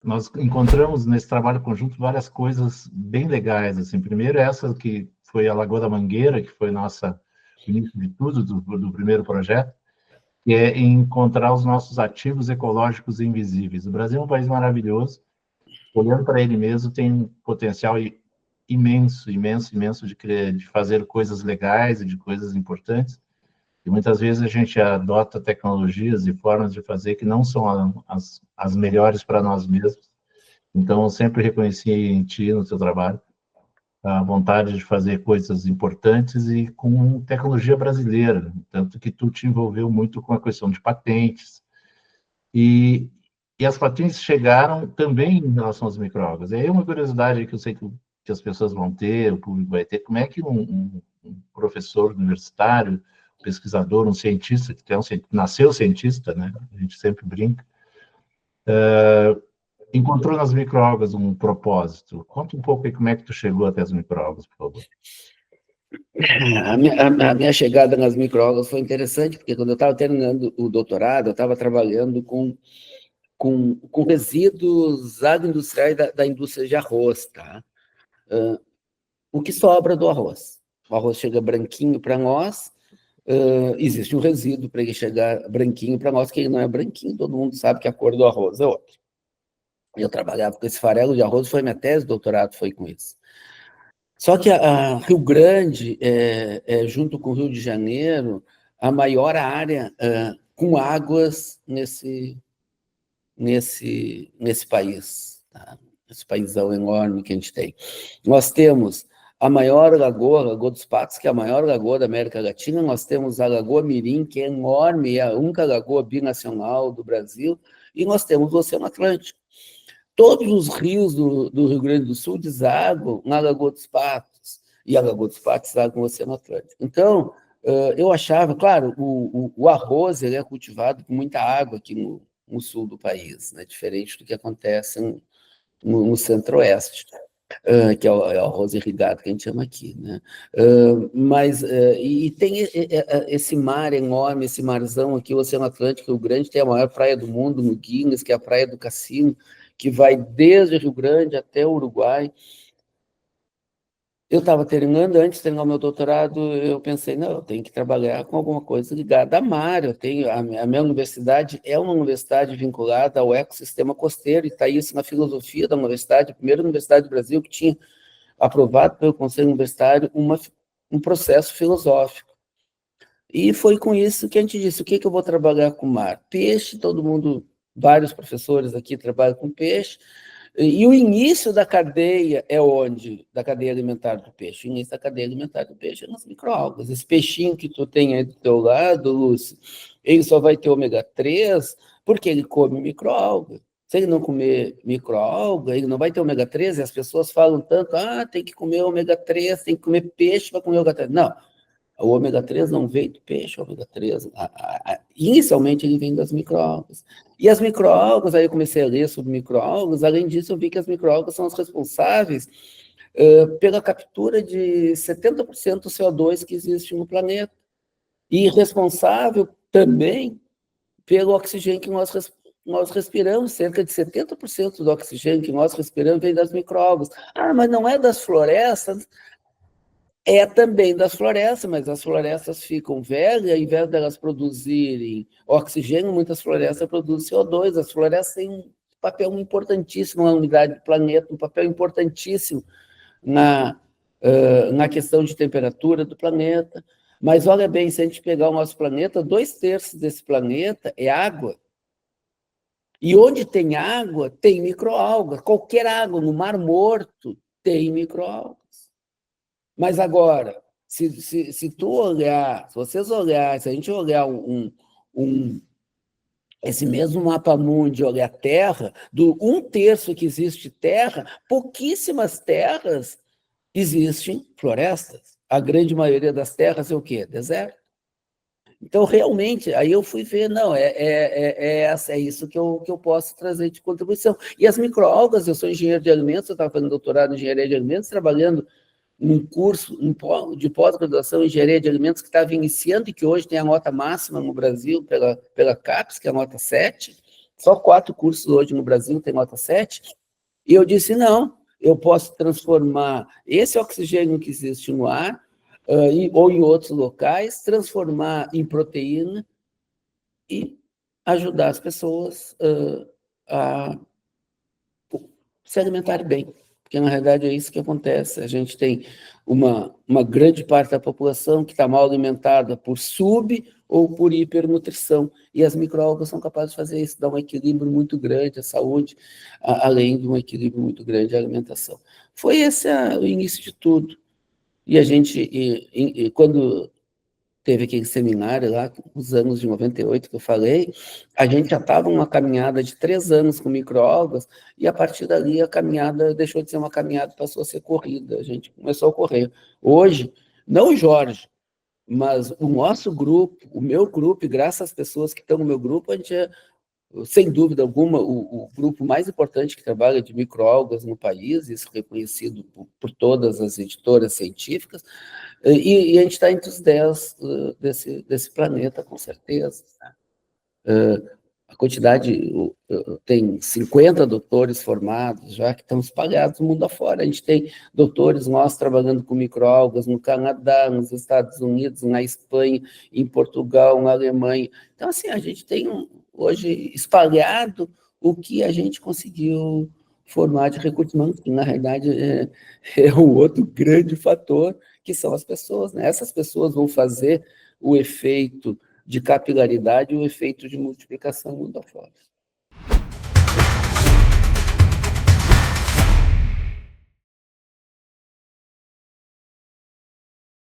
nós encontramos nesse trabalho conjunto várias coisas bem legais, assim. Primeiro, essa que foi a Lagoa da Mangueira, que foi nossa início de tudo, do primeiro projeto, que é encontrar os nossos ativos ecológicos invisíveis. O Brasil é um país maravilhoso, olhando para ele mesmo, tem um potencial imenso, imenso, imenso de fazer coisas legais e de coisas importantes, e muitas vezes a gente adota tecnologias e formas de fazer que não são as melhores para nós mesmos. Então, eu sempre reconheci em ti, no teu trabalho, a vontade de fazer coisas importantes e com tecnologia brasileira, tanto que tu te envolveu muito com a questão de patentes, e, e as patentes chegaram também em relação às microalgas. E aí uma curiosidade que eu sei que as pessoas vão ter, o público vai ter, como é que um professor universitário, pesquisador, um cientista, que nasceu cientista, né? A gente sempre brinca, encontrou nas microalgas um propósito. Conta um pouco aí como é que tu chegou até as microalgas, por favor. A minha chegada nas microalgas foi interessante, porque quando eu estava terminando o doutorado, eu estava trabalhando com resíduos agroindustriais da indústria de arroz, tá? O que sobra do arroz? O arroz chega branquinho para nós, existe um resíduo para ele chegar branquinho para nós, que ele não é branquinho, todo mundo sabe que a cor do arroz é outra. Eu trabalhava com esse farelo de arroz, foi minha tese de doutorado, foi com isso. Só que a Rio Grande, junto com o Rio de Janeiro, a maior área com águas nesse país, tá? Esse paísão enorme que a gente tem. Nós temos a maior lagoa, a Lagoa dos Patos, que é a maior lagoa da América Latina, nós temos a Lagoa Mirim, que é enorme, é a única lagoa binacional do Brasil, e nós temos o Oceano Atlântico. Todos os rios do Rio Grande do Sul desaguam na Lagoa dos Patos, e a Lagoa dos Patos deságua no Oceano Atlântico. Então, eu achava, claro, o arroz ele é cultivado com muita água aqui no sul do país, né? Diferente do que acontece no centro-oeste, que é o arroz irrigado que a gente chama aqui, né? Mas tem esse mar enorme, esse marzão aqui, o Oceano Atlântico, o Grande, tem a maior praia do mundo, no Guinness, que é a Praia do Cassino, que vai desde Rio Grande até o Uruguai. Eu estava terminando, antes de terminar o meu doutorado, eu pensei, não, eu tenho que trabalhar com alguma coisa ligada à mar, a minha universidade é uma universidade vinculada ao ecossistema costeiro, e está isso na filosofia da universidade, a primeira universidade do Brasil que tinha aprovado pelo Conselho Universitário um processo filosófico. E foi com isso que a gente disse, o que eu vou trabalhar com mar? Peixe, todo mundo, vários professores aqui trabalham com peixe, e o início da cadeia é onde? Da cadeia alimentar do peixe. O início da cadeia alimentar do peixe é nas microalgas. Esse peixinho que tu tem aí do teu lado, Lúcio, ele só vai ter ômega 3 porque ele come microalga. Se ele não comer microalga, ele não vai ter ômega 3, e as pessoas falam tanto, tem que comer ômega 3, tem que comer peixe para comer ômega 3. Não, o ômega 3 não vem do peixe, o ômega 3, inicialmente ele vem das microalgas. E as microalgas, aí eu comecei a ler sobre microalgas, além disso eu vi que as microalgas são as responsáveis pela captura de 70% do CO2 que existe no planeta, e responsável também pelo oxigênio que nós respiramos, cerca de 70% do oxigênio que nós respiramos vem das microalgas. Mas não é das florestas? É também das florestas, mas as florestas ficam velhas, ao invés delas produzirem oxigênio, muitas florestas produzem CO2. As florestas têm um papel importantíssimo na unidade do planeta, um papel importantíssimo na questão de temperatura do planeta. Mas olha bem, se a gente pegar o nosso planeta, 2/3 desse planeta é água. E onde tem água, tem microalgas. Qualquer água, no Mar Morto, tem microalgas. Mas agora, se vocês olharem, se a gente olhar esse mesmo mapa mundi, olhar a Terra, do 1/3 que existe terra, pouquíssimas terras existem florestas. A grande maioria das terras é o quê? Deserto. Então, realmente, aí eu fui ver, não, é isso que eu posso trazer de contribuição. E as microalgas, eu sou engenheiro de alimentos, eu estava fazendo doutorado em engenharia de alimentos, trabalhando num curso de pós-graduação em engenharia de alimentos que estava iniciando e que hoje tem a nota máxima no Brasil pela CAPES, que é a nota 7, só 4 cursos hoje no Brasil tem nota 7, e eu disse, não, eu posso transformar esse oxigênio que existe no ar, ou em outros locais, transformar em proteína e ajudar as pessoas a se alimentarem bem. Porque, na realidade, é isso que acontece. A gente tem uma grande parte da população que está mal alimentada por ou por hipernutrição. E as micro-algas são capazes de fazer isso, dar um equilíbrio muito grande à saúde, além de um equilíbrio muito grande à alimentação. Foi esse o início de tudo. E a gente, quando teve aquele seminário lá, nos anos de 98 que eu falei, a gente já estava numa caminhada de 3 anos com micro-algas, e a partir dali a caminhada deixou de ser uma caminhada, passou a ser corrida, a gente começou a correr. Hoje, não o Jorge, mas o nosso grupo, o meu grupo, e graças às pessoas que estão no meu grupo, a gente é, sem dúvida alguma, o grupo mais importante que trabalha de micro-algas no país, isso reconhecido por todas as editoras científicas, e a gente está entre os 10 desse planeta, com certeza. A quantidade, tem 50 doutores formados já que estão espalhados no mundo afora. A gente tem doutores nossos trabalhando com micro-algas no Canadá, nos Estados Unidos, na Espanha, em Portugal, na Alemanha. Então, assim, a gente tem hoje espalhado o que a gente conseguiu formar de recursos humanos, que na realidade é um outro grande fator, que são as pessoas, né? Essas pessoas vão fazer o efeito de capilaridade e o efeito de multiplicação mundo afora.